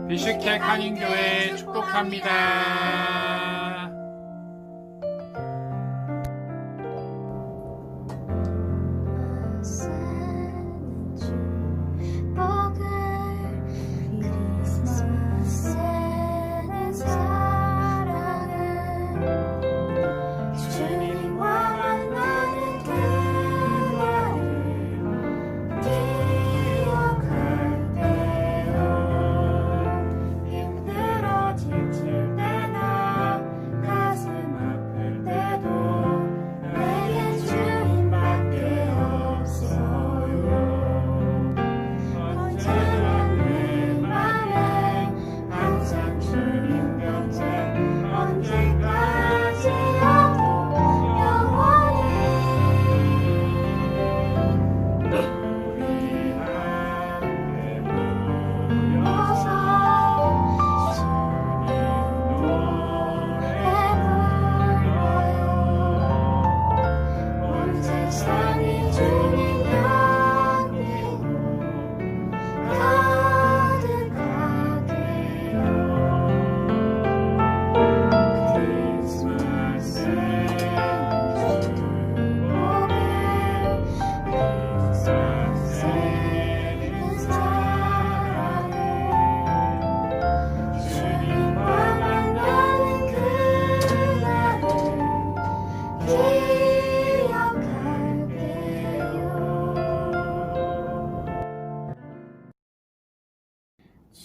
비슈케 한인교회 축복합니다.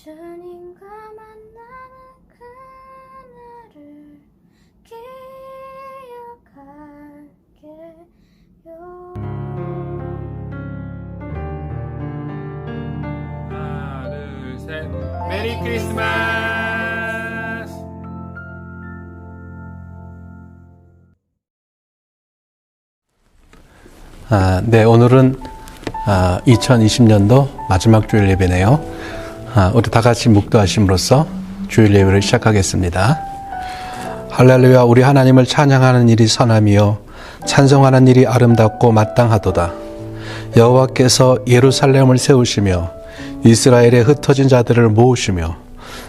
주님과 만나는 그날을 기억할게요. 하나, 둘, 셋. 메리 크리스마스! 네, 오늘은 2020년도 마지막 주일 예배네요. 우리 다 같이 묵도하심으로써 주일 예배를 시작하겠습니다. 할렐루야, 우리 하나님을 찬양하는 일이 선함이요 찬송하는 일이 아름답고 마땅하도다. 여호와께서 예루살렘을 세우시며 이스라엘에 흩어진 자들을 모으시며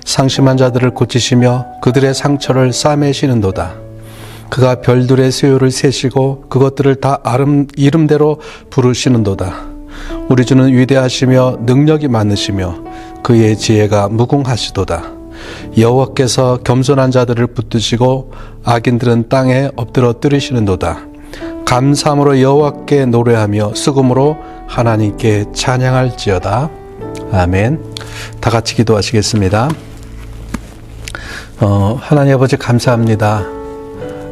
상심한 자들을 고치시며 그들의 상처를 싸매시는도다. 그가 별들의 수요를 세시고 그것들을 다 이름대로 부르시는도다. 우리 주는 위대하시며 능력이 많으시며 그의 지혜가 무궁하시도다. 여호와께서 겸손한 자들을 붙드시고 악인들은 땅에 엎드려 뜨리시는도다. 감사함으로 여호와께 노래하며 수금으로 하나님께 찬양할지어다. 아멘. 다 같이 기도하시겠습니다. 하나님 아버지 감사합니다.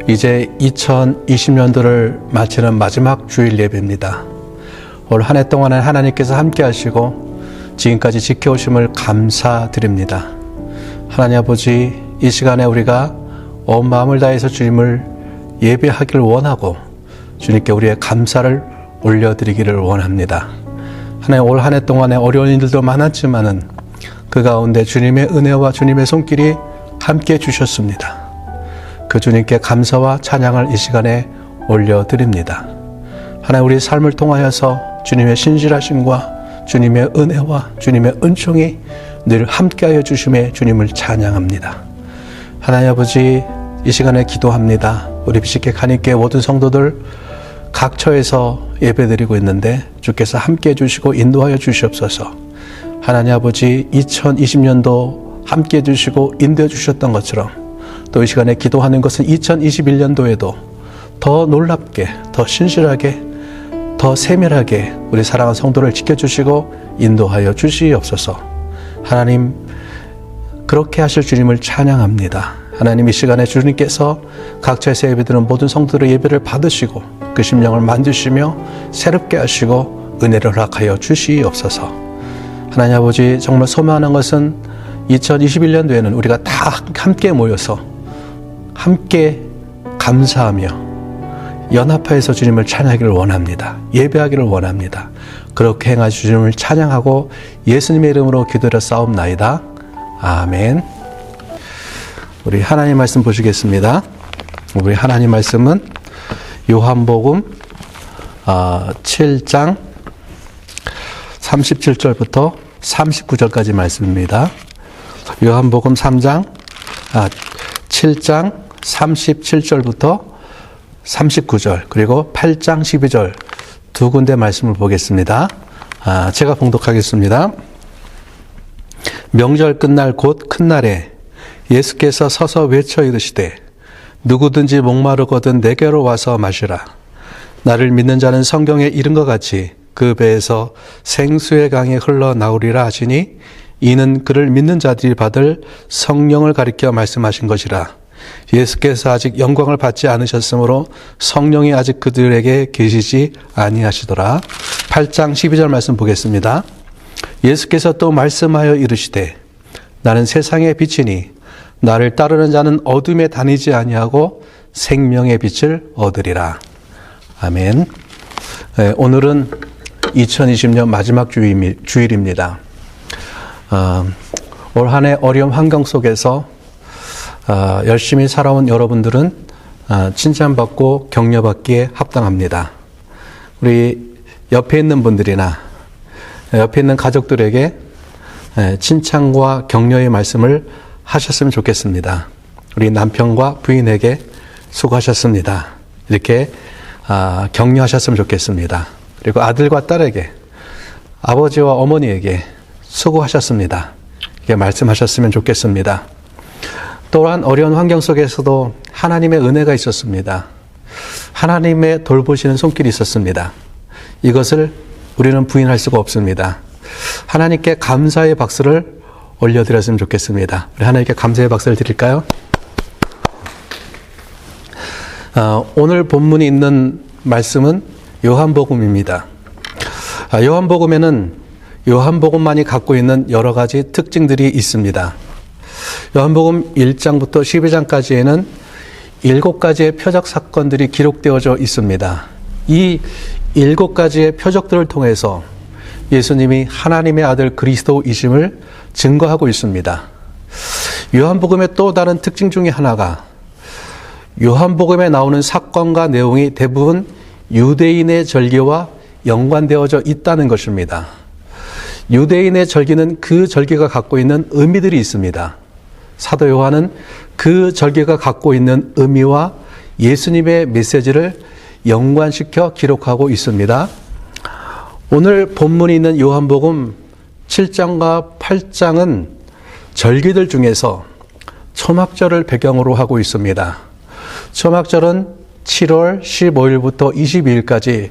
이제 2020년도를 마치는 마지막 주일 예배입니다. 올 한 해 동안은 하나님께서 함께 하시고 지금까지 지켜오심을 감사드립니다. 하나님 아버지, 이 시간에 우리가 온 마음을 다해서 주님을 예배하기를 원하고 주님께 우리의 감사를 올려드리기를 원합니다. 하나님, 올 한 해 동안에 어려운 일들도 많았지만은 그 가운데 주님의 은혜와 주님의 손길이 함께 주셨습니다. 그 주님께 감사와 찬양을 이 시간에 올려드립니다. 하나님, 우리의 삶을 통하여서 주님의 신실하심과 주님의 은혜와 주님의 은총이 늘 함께하여 주심에 주님을 찬양합니다. 하나님 아버지, 이 시간에 기도합니다. 우리 비식회 간이교회 모든 성도들 각처에서 예배드리고 있는데 주께서 함께해 주시고 인도하여 주시옵소서. 하나님 아버지, 2020년도 함께해 주시고 인도해 주셨던 것처럼 또 이 시간에 기도하는 것은 2021년도에도 더 놀랍게, 더 신실하게, 더 세밀하게 우리 사랑하는 성도를 지켜주시고 인도하여 주시옵소서. 하나님, 그렇게 하실 주님을 찬양합니다. 하나님, 이 시간에 주님께서 각처에서 예배드리는 모든 성도들의 예배를 받으시고 그 심령을 만드시며 새롭게 하시고 은혜를 허락하여 주시옵소서. 하나님 아버지, 정말 소망하는 것은 2021년도에는 우리가 다 함께 모여서 함께 감사하며 연합하여서 주님을 찬양하기를 원합니다. 예배하기를 원합니다. 그렇게 행하시 주님을 찬양하고 예수님의 이름으로 기도를 싸움나이다. 아멘. 우리 하나님 말씀 보시겠습니다. 우리 하나님 말씀은 요한복음 7장 37절부터 39절까지 말씀입니다. 요한복음 7장 37절부터 39절 그리고 8장 12절 두 군데 말씀을 보겠습니다. 제가 봉독하겠습니다. 명절 끝날 곧 큰 날에 예수께서 서서 외쳐 이르시되 누구든지 목마르거든 내게로 와서 마시라. 나를 믿는 자는 성경에 이른 것 같이 그 배에서 생수의 강이 흘러나오리라 하시니 이는 그를 믿는 자들이 받을 성령을 가리켜 말씀하신 것이라. 예수께서 아직 영광을 받지 않으셨으므로 성령이 아직 그들에게 계시지 아니하시더라. 8장 12절 말씀 보겠습니다. 예수께서 또 말씀하여 이르시되 나는 세상의 빛이니 나를 따르는 자는 어둠에 다니지 아니하고 생명의 빛을 얻으리라. 아멘. 오늘은 2020년 마지막 주일입니다. 올 한 해 어려운 환경 속에서 열심히 살아온 여러분들은 칭찬받고 격려받기에 합당합니다. 우리 옆에 있는 분들이나 옆에 있는 가족들에게 칭찬과 격려의 말씀을 하셨으면 좋겠습니다. 우리 남편과 부인에게 수고하셨습니다. 이렇게 격려하셨으면 좋겠습니다. 그리고 아들과 딸에게, 아버지와 어머니에게 수고하셨습니다. 이렇게 말씀하셨으면 좋겠습니다. 또한 어려운 환경 속에서도 하나님의 은혜가 있었습니다. 하나님의 돌보시는 손길이 있었습니다. 이것을 우리는 부인할 수가 없습니다. 하나님께 감사의 박수를 올려드렸으면 좋겠습니다. 우리 하나님께 감사의 박수를 드릴까요? 오늘 본문이 있는 말씀은 요한복음입니다. 요한복음에는 요한복음만이 갖고 있는 여러 가지 특징들이 있습니다. 요한복음 1장부터 12장까지에는 7가지의 표적 사건들이 기록되어져 있습니다. 이 7가지의 표적들을 통해서 예수님이 하나님의 아들 그리스도이심을 증거하고 있습니다. 요한복음의 또 다른 특징 중에 하나가 요한복음에 나오는 사건과 내용이 대부분 유대인의 절기와 연관되어져 있다는 것입니다. 유대인의 절기는 그 절기가 갖고 있는 의미들이 있습니다. 사도 요한은 그 절기가 갖고 있는 의미와 예수님의 메시지를 연관시켜 기록하고 있습니다. 오늘 본문이 있는 요한복음 7장과 8장은 절기들 중에서 초막절을 배경으로 하고 있습니다. 초막절은 7월 15일부터 22일까지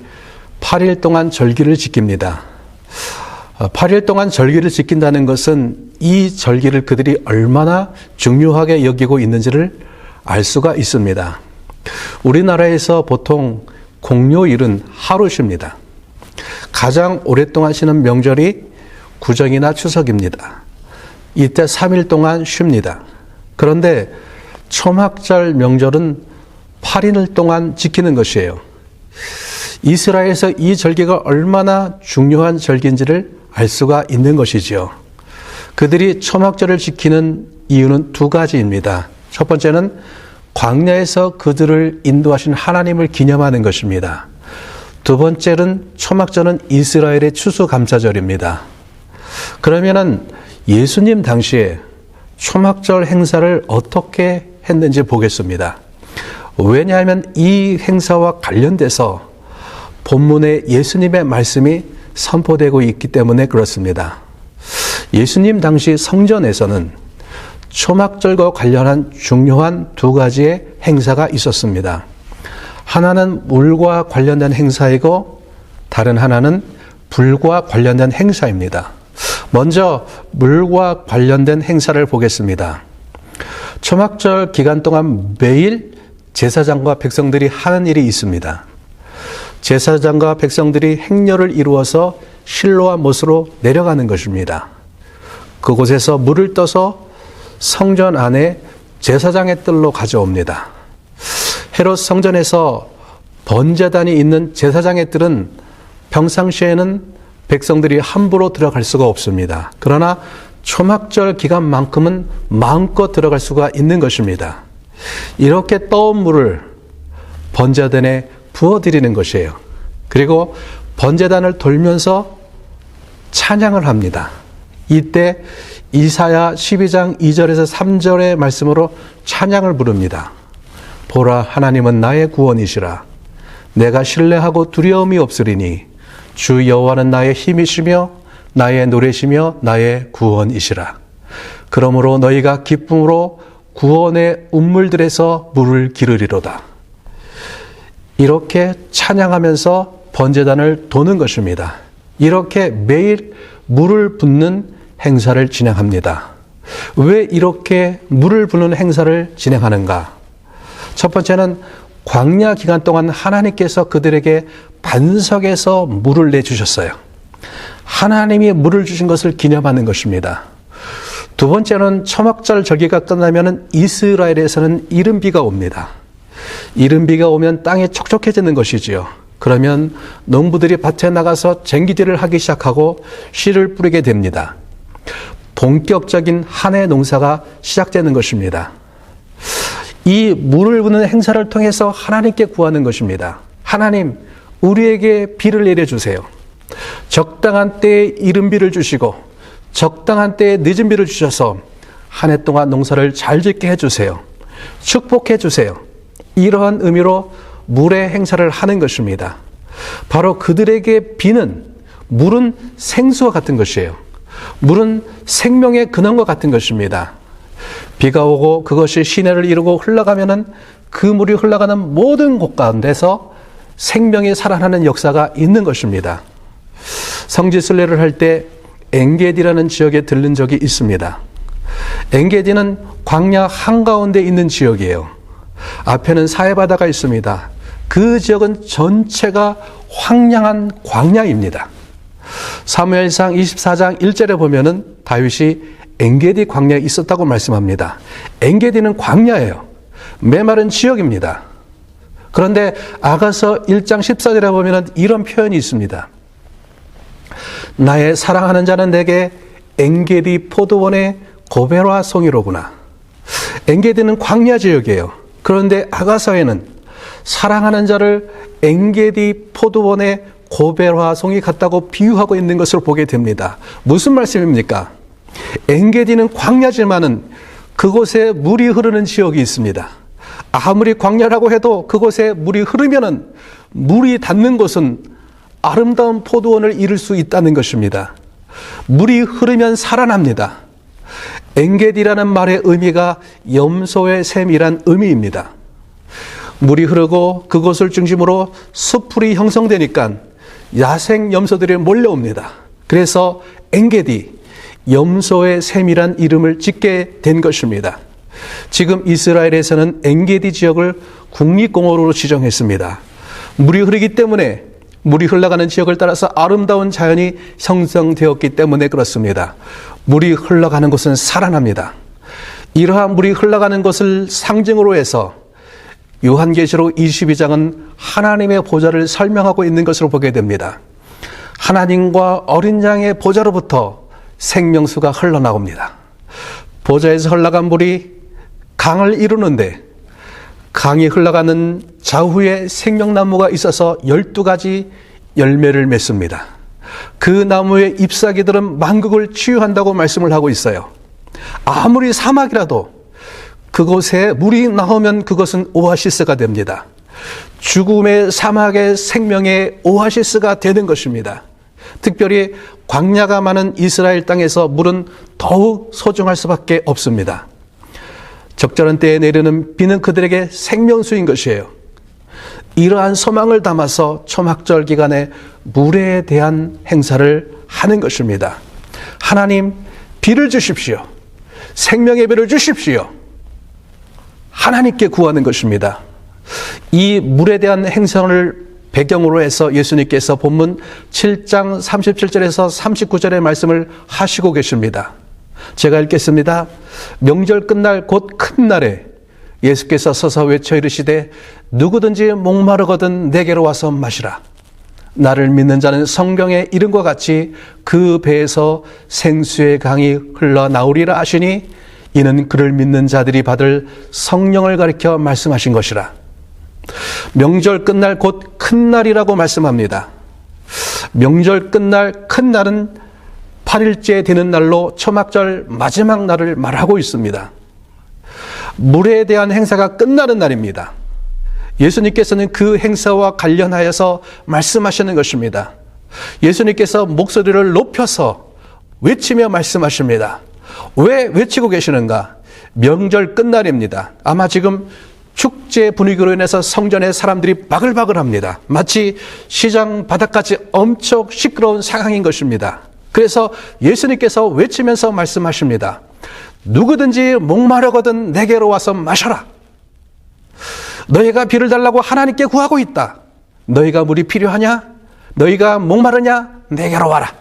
8일 동안 절기를 지킵니다. 8일 동안 절기를 지킨다는 것은 이 절기를 그들이 얼마나 중요하게 여기고 있는지를 알 수가 있습니다. 우리나라에서 보통 공휴일은 하루 쉽니다. 가장 오랫동안 쉬는 명절이 구정이나 추석입니다. 이때 3일 동안 쉽니다. 그런데 초막절 명절은 8일 동안 지키는 것이에요. 이스라엘에서 이 절기가 얼마나 중요한 절기인지를 알 수가 있는 것이지요. 그들이 초막절을 지키는 이유는 두 가지입니다. 첫 번째는 광야에서 그들을 인도하신 하나님을 기념하는 것입니다. 두 번째는 초막절은 이스라엘의 추수감사절입니다. 그러면은 예수님 당시에 초막절 행사를 어떻게 했는지 보겠습니다. 왜냐하면 이 행사와 관련돼서 본문에 예수님의 말씀이 선포되고 있기 때문에 그렇습니다. 예수님 당시 성전에서는 초막절과 관련한 중요한 두 가지의 행사가 있었습니다. 하나는 물과 관련된 행사이고 다른 하나는 불과 관련된 행사입니다. 먼저 물과 관련된 행사를 보겠습니다. 초막절 기간 동안 매일 제사장과 백성들이 하는 일이 있습니다. 제사장과 백성들이 행렬을 이루어서 실로와 못으로 내려가는 것입니다. 그곳에서 물을 떠서 성전 안에 제사장의 뜰로 가져옵니다. 헤롯 성전에서 번제단이 있는 제사장의 뜰은 평상시에는 백성들이 함부로 들어갈 수가 없습니다. 그러나 초막절 기간만큼은 마음껏 들어갈 수가 있는 것입니다. 이렇게 떠온 물을 번제단에 부어드리는 것이에요. 그리고 번제단을 돌면서 찬양을 합니다. 이때 이사야 12장 2절에서 3절의 말씀으로 찬양을 부릅니다. 보라, 하나님은 나의 구원이시라. 내가 신뢰하고 두려움이 없으리니 주 여호와는 나의 힘이시며 나의 노래시며 나의 구원이시라. 그러므로 너희가 기쁨으로 구원의 운물들에서 물을 기르리로다. 이렇게 찬양하면서 번제단을 도는 것입니다. 이렇게 매일 물을 붓는 행사를 진행합니다. 왜 이렇게 물을 붓는 행사를 진행하는가? 첫 번째는 광야 기간 동안 하나님께서 그들에게 반석에서 물을 내주셨어요. 하나님이 물을 주신 것을 기념하는 것입니다. 두 번째는 초막절 절기가 끝나면 이스라엘에서는 이른비가 옵니다. 이른비가 오면 땅이 촉촉해지는 것이지요. 그러면 농부들이 밭에 나가서 쟁기질을 하기 시작하고 씨를 뿌리게 됩니다. 본격적인 한 해 농사가 시작되는 것입니다. 이 물을 부는 행사를 통해서 하나님께 구하는 것입니다. 하나님, 우리에게 비를 내려주세요. 적당한 때에 이른 비를 주시고 적당한 때에 늦은 비를 주셔서 한 해 동안 농사를 잘 짓게 해주세요. 축복해 주세요. 이러한 의미로 물의 행사를 하는 것입니다. 바로 그들에게 비는, 물은 생수와 같은 것이에요. 물은 생명의 근원과 같은 것입니다. 비가 오고 그것이 시내를 이루고 흘러가면은 그 물이 흘러가는 모든 곳 가운데서 생명이 살아나는 역사가 있는 것입니다. 성지순례를 할 때 엔게디라는 지역에 들른 적이 있습니다. 엔게디는 광야 한가운데 있는 지역이에요. 앞에는 사해바다가 있습니다. 그 지역은 전체가 황량한 광야입니다. 사무엘상 24장 1절에 보면은 다윗이 엔게디 광야에 있었다고 말씀합니다. 엔게디는 광야예요. 메마른 지역입니다. 그런데 아가서 1장 14절에 보면은 이런 표현이 있습니다. 나의 사랑하는 자는 내게 엔게디 포도원의 고베라 송이로구나. 엔게디는 광야 지역이에요. 그런데 아가서에는 사랑하는 자를 엔게디 포도원의 고베라 송이 같다고 비유하고 있는 것을 보게 됩니다. 무슨 말씀입니까? 엔게디는 광야지만은 그곳에 물이 흐르는 지역이 있습니다. 아무리 광야라고 해도 그곳에 물이 흐르면은 물이 닿는 곳은 아름다운 포도원을 이룰 수 있다는 것입니다. 물이 흐르면 살아납니다. 엔게디라는 말의 의미가 염소의 샘이란 의미입니다. 물이 흐르고 그곳을 중심으로 숲풀이 형성되니까 야생 염소들이 몰려옵니다. 그래서 엔게디, 염소의 샘이란 이름을 짓게 된 것입니다. 지금 이스라엘에서는 엔게디 지역을 국립공원으로 지정했습니다. 물이 흐르기 때문에 물이 흘러가는 지역을 따라서 아름다운 자연이 형성되었기 때문에 그렇습니다. 물이 흘러가는 곳은 살아납니다. 이러한 물이 흘러가는 것을 상징으로 해서 요한계시록 22장은 하나님의 보좌를 설명하고 있는 것으로 보게 됩니다. 하나님과 어린 양의 보좌로부터 생명수가 흘러나옵니다. 보좌에서 흘러간 물이 강을 이루는데 강이 흘러가는 좌우에 생명나무가 있어서 12가지 열매를 맺습니다. 그 나무의 잎사귀들은 만국을 치유한다고 말씀을 하고 있어요. 아무리 사막이라도 그곳에 물이 나오면 그것은 오아시스가 됩니다. 죽음의 사막의 생명의 오아시스가 되는 것입니다. 특별히 광야가 많은 이스라엘 땅에서 물은 더욱 소중할 수밖에 없습니다. 적절한 때에 내리는 비는 그들에게 생명수인 것이에요. 이러한 소망을 담아서 초막절 기간에 물에 대한 행사를 하는 것입니다. 하나님, 비를 주십시오. 생명의 비를 주십시오. 하나님께 구하는 것입니다. 이 물에 대한 행사를 배경으로 해서 예수님께서 본문 7장 37절에서 39절의 말씀을 하시고 계십니다. 제가 읽겠습니다. 명절 끝날 곧 큰 날에 예수께서 서서 외쳐 이르시되 누구든지 목마르거든 내게로 와서 마시라. 나를 믿는 자는 성경의 이름과 같이 그 배에서 생수의 강이 흘러나오리라 하시니 이는 그를 믿는 자들이 받을 성령을 가리켜 말씀하신 것이라. 명절 끝날 곧 큰 날이라고 말씀합니다. 명절 끝날 큰 날은 8일째 되는 날로 초막절 마지막 날을 말하고 있습니다. 물에 대한 행사가 끝나는 날입니다. 예수님께서는 그 행사와 관련하여서 말씀하시는 것입니다. 예수님께서 목소리를 높여서 외치며 말씀하십니다. 왜 외치고 계시는가? 명절 끝날입니다. 아마 지금 축제 분위기로 인해서 성전에 사람들이 바글바글합니다. 마치 시장 바닥까지 엄청 시끄러운 상황인 것입니다. 그래서 예수님께서 외치면서 말씀하십니다. 누구든지 목마르거든 내게로 와서 마셔라. 너희가 비를 달라고 하나님께 구하고 있다. 너희가 물이 필요하냐? 너희가 목마르냐? 내게로 와라.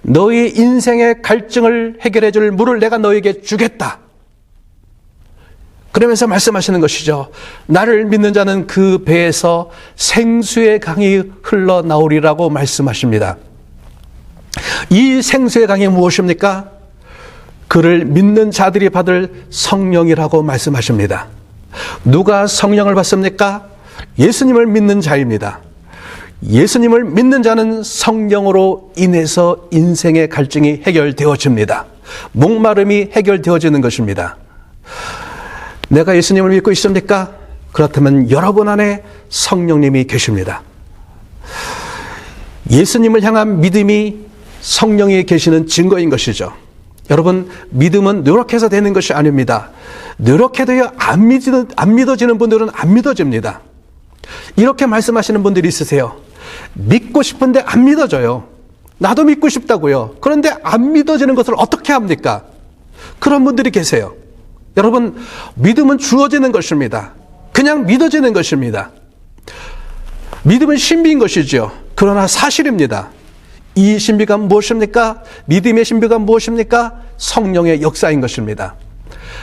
너희 인생의 갈증을 해결해 줄 물을 내가 너희에게 주겠다. 그러면서 말씀하시는 것이죠. 나를 믿는 자는 그 배에서 생수의 강이 흘러나오리라고 말씀하십니다. 이 생수의 강이 무엇입니까? 그를 믿는 자들이 받을 성령이라고 말씀하십니다. 누가 성령을 받습니까? 예수님을 믿는 자입니다. 예수님을 믿는 자는 성령으로 인해서 인생의 갈증이 해결되어집니다. 목마름이 해결되어지는 것입니다. 내가 예수님을 믿고 있습니까? 그렇다면 여러분 안에 성령님이 계십니다. 예수님을 향한 믿음이 성령이 계시는 증거인 것이죠. 여러분, 믿음은 노력해서 되는 것이 아닙니다. 노력해도요, 안 믿어지는 분들은 안 믿어집니다. 이렇게 말씀하시는 분들이 있으세요. 믿고 싶은데 안 믿어져요. 나도 믿고 싶다고요. 그런데 안 믿어지는 것을 어떻게 합니까? 그런 분들이 계세요. 여러분, 믿음은 주어지는 것입니다. 그냥 믿어지는 것입니다. 믿음은 신비인 것이죠. 그러나 사실입니다. 이 신비가 무엇입니까? 믿음의 신비가 무엇입니까? 성령의 역사인 것입니다.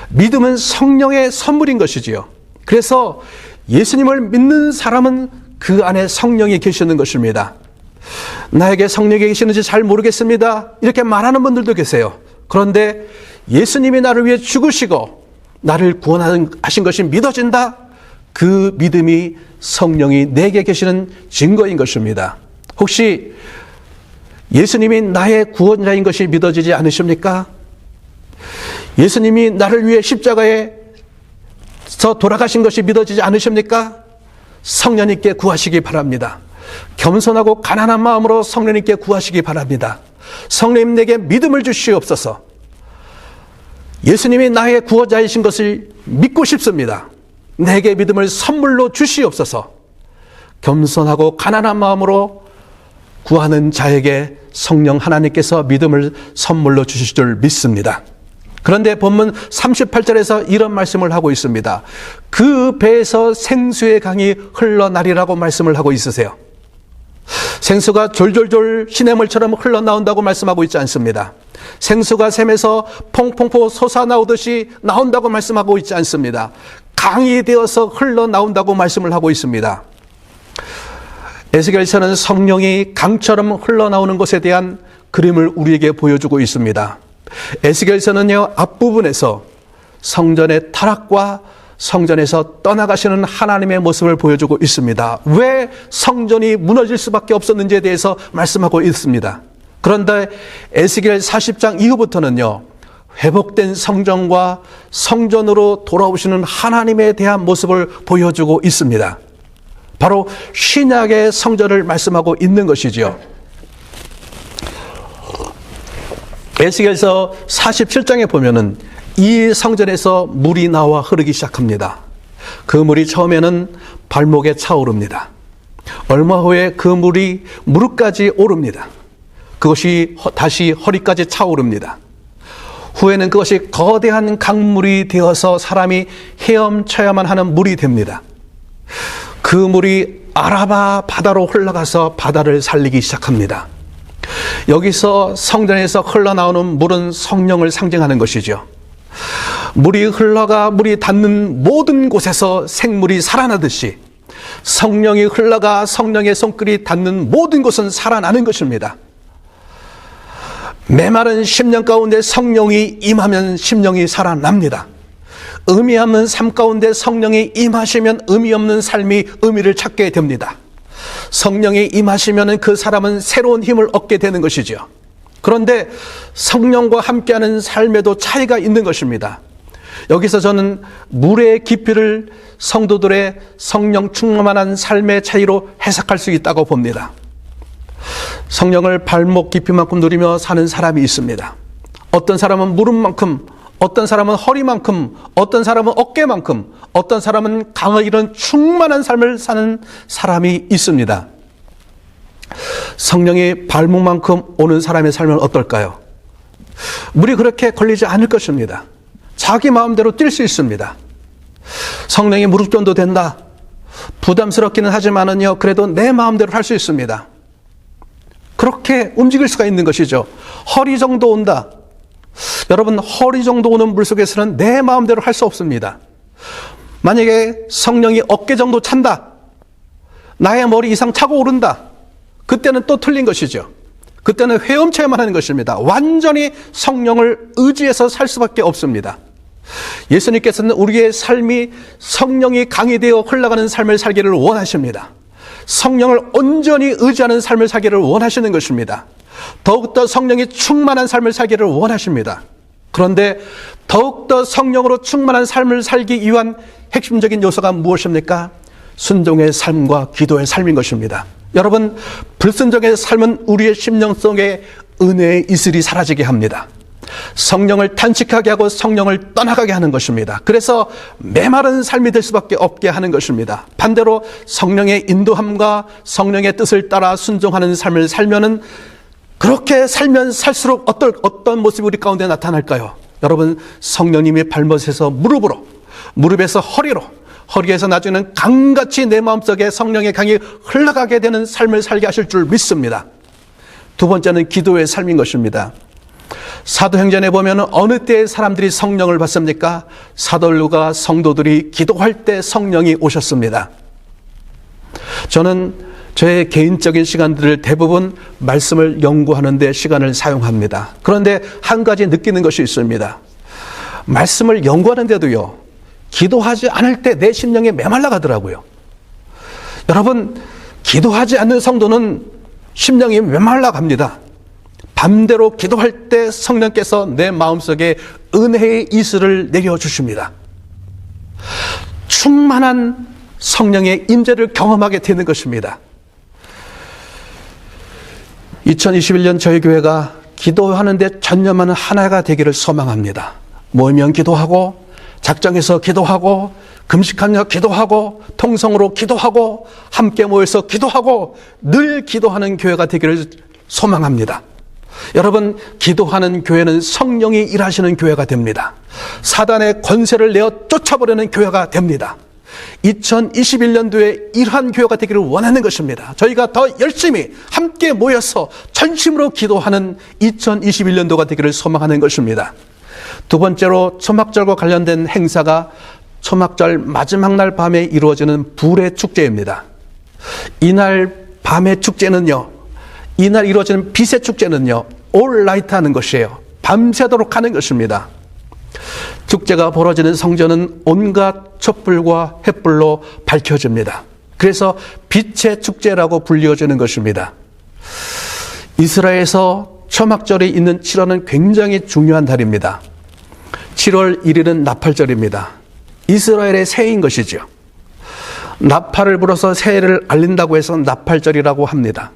믿음은 성령의 선물인 것이지요. 그래서 예수님을 믿는 사람은 그 안에 성령이 계시는 것입니다. 나에게 성령이 계시는지 잘 모르겠습니다. 이렇게 말하는 분들도 계세요. 그런데 예수님이 나를 위해 죽으시고 나를 구원하신 것이 믿어진다? 그 믿음이 성령이 내게 계시는 증거인 것입니다. 혹시 예수님이 나의 구원자인 것이 믿어지지 않으십니까? 예수님이 나를 위해 십자가에서 돌아가신 것이 믿어지지 않으십니까? 성령님께 구하시기 바랍니다. 겸손하고 가난한 마음으로 성령님께 구하시기 바랍니다. 성령님 내게 믿음을 주시옵소서. 예수님이 나의 구원자이신 것을 믿고 싶습니다. 내게 믿음을 선물로 주시옵소서. 겸손하고 가난한 마음으로 구하는 자에게 성령 하나님께서 믿음을 선물로 주실 줄 믿습니다. 그런데 본문 38절에서 이런 말씀을 하고 있습니다. 그 배에서 생수의 강이 흘러나리라고 말씀을 하고 있으세요. 생수가 졸졸졸 시냇물처럼 흘러나온다고 말씀하고 있지 않습니다. 생수가 샘에서 퐁퐁퐁 솟아나오듯이 나온다고 말씀하고 있지 않습니다. 강이 되어서 흘러나온다고 말씀을 하고 있습니다. 에스겔서는 성령이 강처럼 흘러나오는 것에 대한 그림을 우리에게 보여주고 있습니다. 에스겔서는요, 앞부분에서 성전의 타락과 성전에서 떠나가시는 하나님의 모습을 보여주고 있습니다. 왜 성전이 무너질 수밖에 없었는지에 대해서 말씀하고 있습니다. 그런데 에스겔 40장 이후부터는요, 회복된 성전과 성전으로 돌아오시는 하나님에 대한 모습을 보여주고 있습니다. 바로 신약의 성전을 말씀하고 있는 것이지요. 에스겔서 47장에 보면은 이 성전에서 물이 나와 흐르기 시작합니다. 그 물이 처음에는 발목에 차오릅니다. 얼마 후에 그 물이 무릎까지 오릅니다. 그것이 다시 허리까지 차오릅니다. 후에는 그것이 거대한 강물이 되어서 사람이 헤엄쳐야만 하는 물이 됩니다. 그 물이 아라바 바다로 흘러가서 바다를 살리기 시작합니다. 여기서 성전에서 흘러나오는 물은 성령을 상징하는 것이죠. 물이 흘러가 물이 닿는 모든 곳에서 생물이 살아나듯이 성령이 흘러가 성령의 손길이 닿는 모든 곳은 살아나는 것입니다. 메마른 심령 가운데 성령이 임하면 심령이 살아납니다. 의미 없는 삶 가운데 성령이 임하시면 의미 없는 삶이 의미를 찾게 됩니다. 성령이 임하시면 그 사람은 새로운 힘을 얻게 되는 것이죠. 그런데 성령과 함께하는 삶에도 차이가 있는 것입니다. 여기서 저는 물의 깊이를 성도들의 성령 충만한 삶의 차이로 해석할 수 있다고 봅니다. 성령을 발목 깊이만큼 누리며 사는 사람이 있습니다. 어떤 사람은 무릎만큼, 어떤 사람은 허리만큼, 어떤 사람은 어깨만큼, 어떤 사람은 강을 이룬 충만한 삶을 사는 사람이 있습니다. 성령이 발목만큼 오는 사람의 삶은 어떨까요? 물이 그렇게 걸리지 않을 것입니다. 자기 마음대로 뛸 수 있습니다. 성령이 무릎전도 된다. 부담스럽기는 하지만은요, 그래도 내 마음대로 할 수 있습니다. 그렇게 움직일 수가 있는 것이죠. 허리 정도 온다. 여러분, 허리 정도 오는 물속에서는 내 마음대로 할 수 없습니다. 만약에 성령이 어깨 정도 찬다. 나의 머리 이상 차고 오른다. 그때는 또 틀린 것이죠. 그때는 헤엄쳐야만 하는 것입니다. 완전히 성령을 의지해서 살 수밖에 없습니다. 예수님께서는 우리의 삶이 성령이 강해되어 흘러가는 삶을 살기를 원하십니다. 성령을 온전히 의지하는 삶을 살기를 원하시는 것입니다. 더욱더 성령이 충만한 삶을 살기를 원하십니다. 그런데 더욱더 성령으로 충만한 삶을 살기 위한 핵심적인 요소가 무엇입니까? 순종의 삶과 기도의 삶인 것입니다. 여러분, 불순종의 삶은 우리의 심령 속에 은혜의 이슬이 사라지게 합니다. 성령을 탄식하게 하고 성령을 떠나가게 하는 것입니다. 그래서 메마른 삶이 될 수밖에 없게 하는 것입니다. 반대로 성령의 인도함과 성령의 뜻을 따라 순종하는 삶을 살면은, 그렇게 살면 살수록 어떤 모습이 우리 가운데 나타날까요? 여러분, 성령님의 발못에서 무릎으로, 무릎에서 허리로, 허리에서 나중에는 강같이 내 마음속에 성령의 강이 흘러가게 되는 삶을 살게 하실 줄 믿습니다. 두 번째는 기도의 삶인 것입니다. 사도행전에 보면 어느 때에 사람들이 성령을 받습니까? 사도들과 성도들이 기도할 때 성령이 오셨습니다. 저는 저의 개인적인 시간들을 대부분 말씀을 연구하는 데 시간을 사용합니다. 그런데 한 가지 느끼는 것이 있습니다. 말씀을 연구하는데도요, 기도하지 않을 때 내 심령이 메말라 가더라고요. 여러분, 기도하지 않는 성도는 심령이 메말라 갑니다. 밤대로 기도할 때 성령께서 내 마음속에 은혜의 이슬을 내려주십니다. 충만한 성령의 임재를 경험하게 되는 것입니다. 2021년 저희 교회가 기도하는 데 전념하는 하나가 되기를 소망합니다. 모이면 기도하고, 작정해서 기도하고, 금식하며 기도하고, 통성으로 기도하고, 함께 모여서 기도하고, 늘 기도하는 교회가 되기를 소망합니다. 여러분, 기도하는 교회는 성령이 일하시는 교회가 됩니다. 사단의 권세를 내어 쫓아버리는 교회가 됩니다. 2021년도에 이러한 교회가 되기를 원하는 것입니다. 저희가 더 열심히 함께 모여서 전심으로 기도하는 2021년도가 되기를 소망하는 것입니다. 두 번째로 초막절과 관련된 행사가 초막절 마지막 날 밤에 이루어지는 불의 축제입니다. 이날 밤의 축제는요, 이날 이루어지는 빛의 축제는요, 올 나이트 하는 것이에요. 밤새도록 하는 것입니다. 축제가 벌어지는 성전은 온갖 촛불과 횃불로 밝혀집니다. 그래서 빛의 축제라고 불리워지는 것입니다. 이스라엘에서 초막절이 있는 7월은 굉장히 중요한 달입니다. 7월 1일은 나팔절입니다. 이스라엘의 새해인 것이죠. 나팔을 불어서 새해를 알린다고 해서 나팔절이라고 합니다.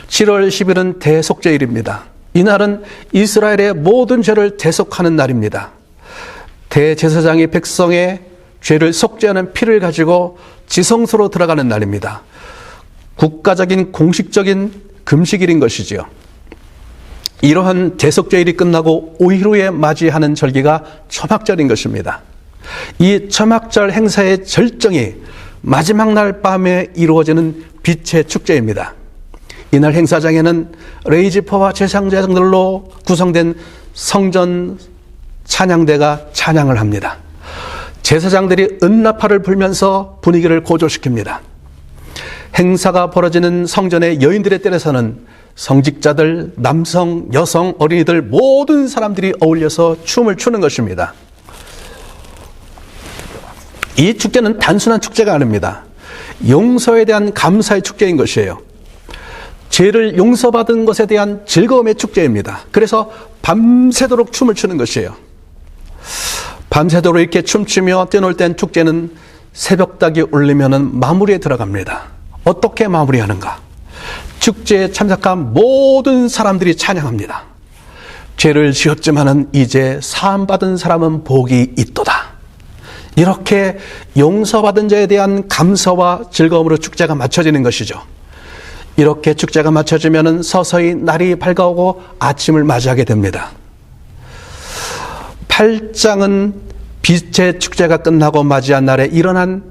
7월 10일은 대속죄일입니다. 이날은 이스라엘의 모든 죄를 대속하는 날입니다. 대제사장이 백성의 죄를 속죄하는 피를 가지고 지성소로 들어가는 날입니다. 국가적인 공식적인 금식일인 것이지요. 이러한 대속죄일이 끝나고 5일 후에 맞이하는 절기가 초막절인 것입니다. 이 초막절 행사의 절정이 마지막 날 밤에 이루어지는 빛의 축제입니다. 이날 행사장에는 레이지퍼와 제상제들로 구성된 성전 찬양대가 찬양을 합니다. 제사장들이 은나팔을 불면서 분위기를 고조시킵니다. 행사가 벌어지는 성전의 여인들의 뜰에서는 성직자들, 남성, 여성, 어린이들 모든 사람들이 어울려서 춤을 추는 것입니다. 이 축제는 단순한 축제가 아닙니다. 용서에 대한 감사의 축제인 것이에요. 죄를 용서받은 것에 대한 즐거움의 축제입니다. 그래서 밤새도록 춤을 추는 것이에요. 밤새도록 이렇게 춤추며 뛰놀 땐 축제는 새벽닭이 울리면 마무리에 들어갑니다. 어떻게 마무리하는가? 축제에 참석한 모든 사람들이 찬양합니다. 죄를 지었지만은 이제 사함받은 사람은 복이 있도다. 이렇게 용서받은 자에 대한 감사와 즐거움으로 축제가 맞춰지는 것이죠. 이렇게 축제가 맞춰지면은 서서히 날이 밝아오고 아침을 맞이하게 됩니다. 8장은 빛의 축제가 끝나고 맞이한 날에 일어난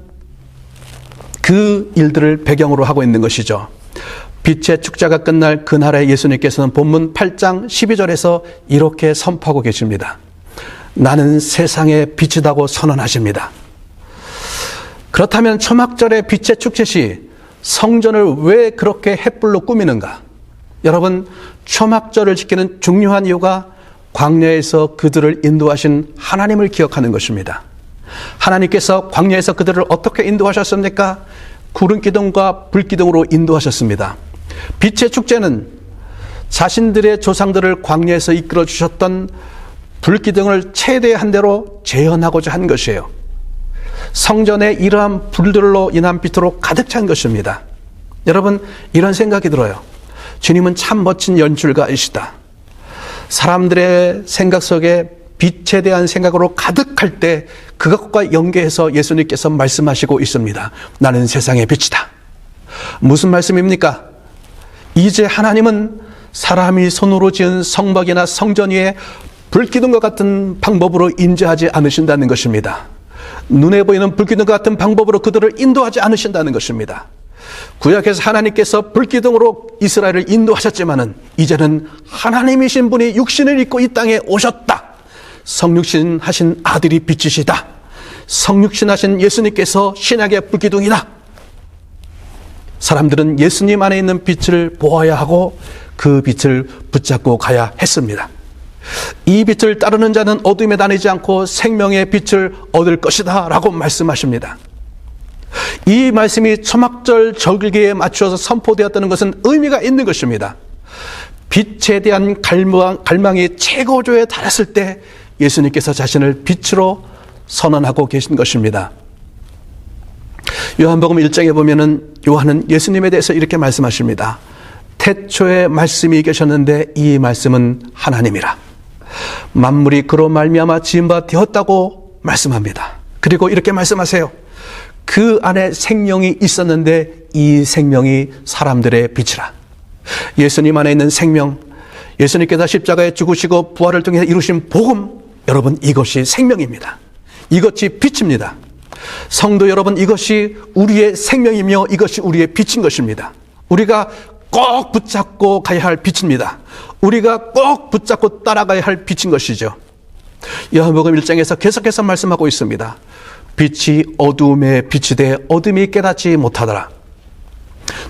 그 일들을 배경으로 하고 있는 것이죠. 빛의 축제가 끝날 그날에 예수님께서는 본문 8장 12절에서 이렇게 선포하고 계십니다. 나는 세상의 빛이라고 선언하십니다. 그렇다면 초막절의 빛의 축제 시 성전을 왜 그렇게 햇불로 꾸미는가? 여러분, 초막절을 지키는 중요한 이유가 광야에서 그들을 인도하신 하나님을 기억하는 것입니다. 하나님께서 광야에서 그들을 어떻게 인도하셨습니까? 구름 기둥과 불 기둥으로 인도하셨습니다. 빛의 축제는 자신들의 조상들을 광야에서 이끌어 주셨던 불 기둥을 최대한 대로 재현하고자 한 것이에요. 성전에 이러한 불들로 인한 빛으로 가득 찬 것입니다. 여러분, 이런 생각이 들어요. 주님은 참 멋진 연출가이시다. 사람들의 생각 속에 빛에 대한 생각으로 가득할 때 그것과 연계해서 예수님께서 말씀하시고 있습니다. 나는 세상의 빛이다. 무슨 말씀입니까? 이제 하나님은 사람이 손으로 지은 성막이나 성전 위에 불기둥과 같은 방법으로 임재하지 않으신다는 것입니다. 눈에 보이는 불기둥과 같은 방법으로 그들을 인도하지 않으신다는 것입니다. 구약에서 하나님께서 불기둥으로 이스라엘을 인도하셨지만은 이제는 하나님이신 분이 육신을 입고 이 땅에 오셨다. 성육신 하신 아들이 빛이시다. 성육신 하신 예수님께서 신약의 불기둥이다. 사람들은 예수님 안에 있는 빛을 보아야 하고 그 빛을 붙잡고 가야 했습니다. 이 빛을 따르는 자는 어둠에 다니지 않고 생명의 빛을 얻을 것이다 라고 말씀하십니다. 이 말씀이 초막절 절기에 맞추어서 선포되었다는 것은 의미가 있는 것입니다. 빛에 대한 갈망이 최고조에 달했을 때 예수님께서 자신을 빛으로 선언하고 계신 것입니다. 요한복음 1장에 보면은 요한은 예수님에 대해서 이렇게 말씀하십니다. 태초에 말씀이 계셨는데 이 말씀은 하나님이라. 만물이 그로 말미암아 지은 바 되었다고 말씀합니다. 그리고 이렇게 말씀하세요. 그 안에 생명이 있었는데 이 생명이 사람들의 빛이라. 예수님 안에 있는 생명, 예수님께서 십자가에 죽으시고 부활을 통해 이루신 복음, 여러분 이것이 생명입니다. 이것이 빛입니다. 성도 여러분, 이것이 우리의 생명이며 이것이 우리의 빛인 것입니다. 우리가 꼭 붙잡고 가야 할 빛입니다. 우리가 꼭 붙잡고 따라가야 할 빛인 것이죠. 요한복음 1장에서 계속해서 말씀하고 있습니다. 빛이 어둠에 빛이 돼 어둠이 깨닫지 못하더라.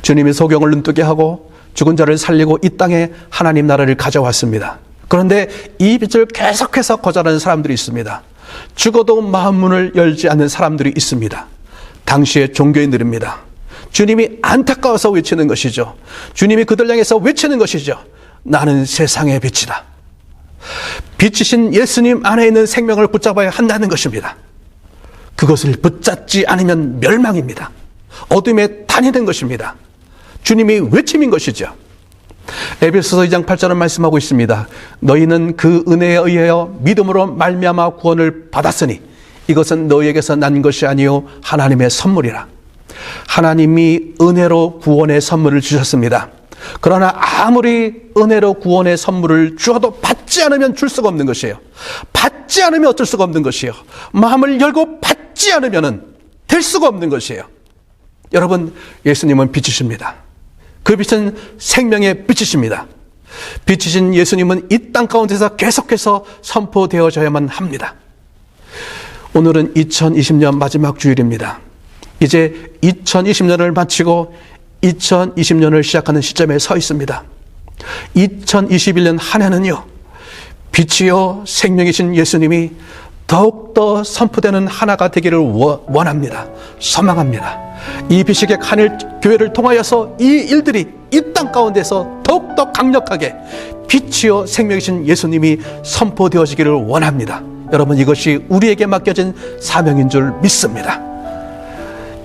주님이 소경을 눈뜨게 하고 죽은 자를 살리고 이 땅에 하나님 나라를 가져왔습니다. 그런데 이 빛을 계속해서 거절하는 사람들이 있습니다. 죽어도 마음 문을 열지 않는 사람들이 있습니다. 당시의 종교인들입니다. 주님이 안타까워서 외치는 것이죠. 주님이 그들 향해서 외치는 것이죠. 나는 세상의 빛이다. 빛이신 예수님 안에 있는 생명을 붙잡아야 한다는 것입니다. 그것을 붙잡지 않으면 멸망입니다. 어둠에 다니는 것입니다. 주님이 외침인 것이죠. 에베소서 2장 8절은 말씀하고 있습니다. 너희는 그 은혜에 의하여 믿음으로 말미암아 구원을 받았으니 이것은 너희에게서 난 것이 아니요 하나님의 선물이라. 하나님이 은혜로 구원의 선물을 주셨습니다. 그러나 아무리 은혜로 구원의 선물을 주어도 받지 않으면 줄 수가 없는 것이에요. 받지 않으면 어쩔 수가 없는 것이에요. 마음을 열고 받지 않으면 될 수가 없는 것이에요. 여러분, 예수님은 빛이십니다. 그 빛은 생명의 빛이십니다. 빛이신 예수님은 이 땅 가운데서 계속해서 선포되어져야만 합니다. 오늘은 2020년 마지막 주일입니다. 이제 2020년을 마치고 2020년을 시작하는 시점에 서 있습니다. 2021년 한 해는요, 빛이요 생명이신 예수님이 더욱더 선포되는 하나가 되기를 원합니다. 소망합니다. 이 비식의 간을 교회를 통하여서 이 일들이 이 땅 가운데서 더욱더 강력하게 빛이요 생명이신 예수님이 선포되어지기를 원합니다. 여러분, 이것이 우리에게 맡겨진 사명인 줄 믿습니다.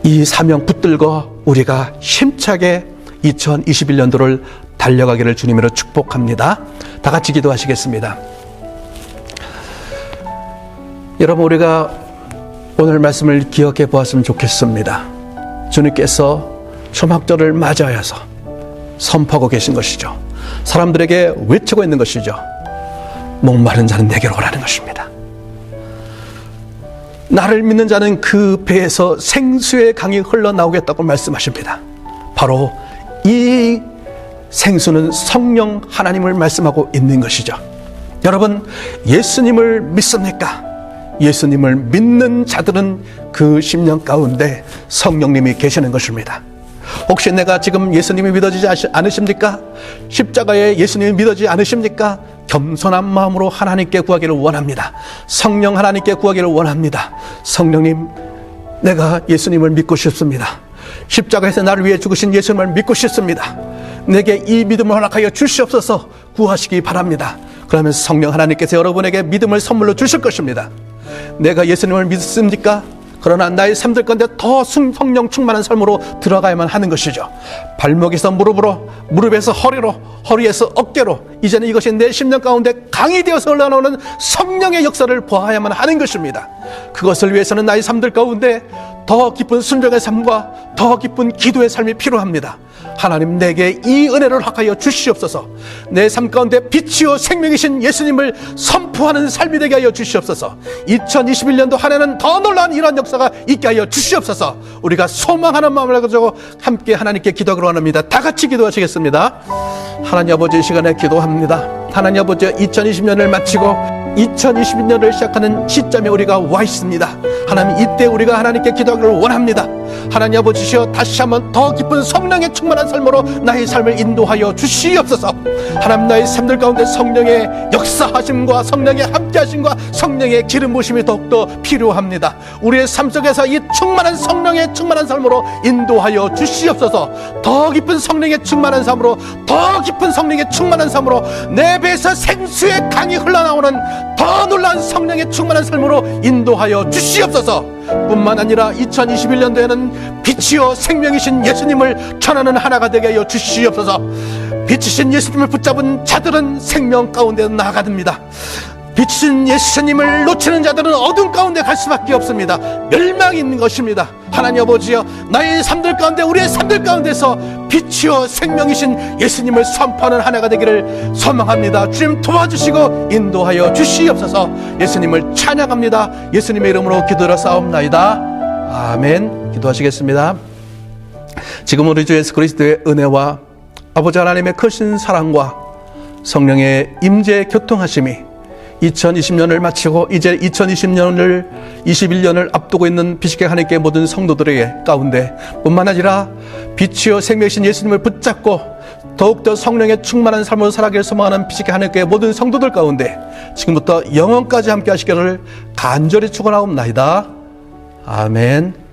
이 사명 붙들고 우리가 힘차게 2021년도를 달려가기를 주님으로 축복합니다. 다 같이 기도하시겠습니다. 여러분, 우리가 오늘 말씀을 기억해 보았으면 좋겠습니다. 주님께서 초막절을 맞이하여서 선포하고 계신 것이죠. 사람들에게 외치고 있는 것이죠. 목마른 자는 내게로 오라는 것입니다. 나를 믿는 자는 그 배에서 생수의 강이 흘러나오겠다고 말씀하십니다. 바로 이 생수는 성령 하나님을 말씀하고 있는 것이죠. 여러분, 예수님을 믿습니까? 예수님을 믿는 자들은 그 심령 가운데 성령님이 계시는 것입니다. 혹시 내가 지금 예수님이 믿어지지 않으십니까? 십자가에 예수님이 믿어지지 않으십니까? 겸손한 마음으로 하나님께 구하기를 원합니다. 성령 하나님께 구하기를 원합니다. 성령님, 내가 예수님을 믿고 싶습니다. 십자가에서 나를 위해 죽으신 예수님을 믿고 싶습니다. 내게 이 믿음을 허락하여 주시옵소서 구하시기 바랍니다. 그러면 성령 하나님께서 여러분에게 믿음을 선물로 주실 것입니다. 내가 예수님을 믿습니까? 그러나 나의 삶들 가운데 더 성령 충만한 삶으로 들어가야만 하는 것이죠. 발목에서 무릎으로, 무릎에서 허리로, 허리에서 어깨로, 이제는 이것이 내 심령 가운데 강이 되어서 흘러나오는 성령의 역사를 보아야만 하는 것입니다. 그것을 위해서는 나의 삶들 가운데 더 깊은 순종의 삶과 더 깊은 기도의 삶이 필요합니다. 하나님, 내게 이 은혜를 허락하여 주시옵소서. 내 삶 가운데 빛이요 생명이신 예수님을 선포하는 삶이 되게 하여 주시옵소서. 2021년도 한 해는 더 놀라운 이러한 역사가 있게 하여 주시옵소서. 우리가 소망하는 마음을 가지고 함께 하나님께 기도하기로 합니다. 다 같이 기도하시겠습니다. 하나님 아버지, 이 시간에 기도합니다. 하나님 아버지, 2020년을 마치고 2022년을 시작하는 시점에 우리가 와 있습니다. 하나님, 이때 우리가 하나님께 기도하기를 원합니다. 하나님 아버지시여, 다시 한번 더 깊은 성령의 충만한 삶으로 나의 삶을 인도하여 주시옵소서. 하나님, 나의 삶들 가운데 성령의 역사하심과 성령의 함께하심과 성령의 기름 부으심이 더욱더 필요합니다. 우리의 삶 속에서 이 충만한 성령의 충만한 삶으로 인도하여 주시옵소서. 더 깊은 성령의 충만한 삶으로, 더 깊은 성령의 충만한 삶으로, 내 배에서 생수의 강이 흘러나오는 더 놀라운 성령의 충만한 삶으로 인도하여 주시옵소서. 뿐만 아니라 2021년도에는 빛이요 생명이신 예수님을 전하는 하나가 되게 하여 주시옵소서. 빛이신 예수님을 붙잡은 자들은 생명 가운데 나아갑니다. 빛이신 예수님을 놓치는 자들은 어둠 가운데 갈 수밖에 없습니다. 멸망이 있는 것입니다. 하나님 아버지여, 나의 삶들 가운데, 우리의 삶들 가운데서 빛이요 생명이신 예수님을 선포하는 하나가 되기를 소망합니다. 주님 도와주시고 인도하여 주시옵소서. 예수님을 찬양합니다. 예수님의 이름으로 기도를 싸움나이다. 아멘. 기도하시겠습니다. 지금 우리 주 예수 그리스도의 은혜와 아버지 하나님의 크신 사랑과 성령의 임재 교통하심이 2020년을 마치고 이제 2020년을 21년을 앞두고 있는 비식의 하나님께 모든 성도들에게 가운데 뿐만 아니라 빛이요 생명이신 예수님을 붙잡고 더욱더 성령의 충만한 삶으로 살아가길 소망하는 비식의 하나님께 모든 성도들 가운데 지금부터 영원까지 함께 하시기를 간절히 축원하옵나이다. 아멘.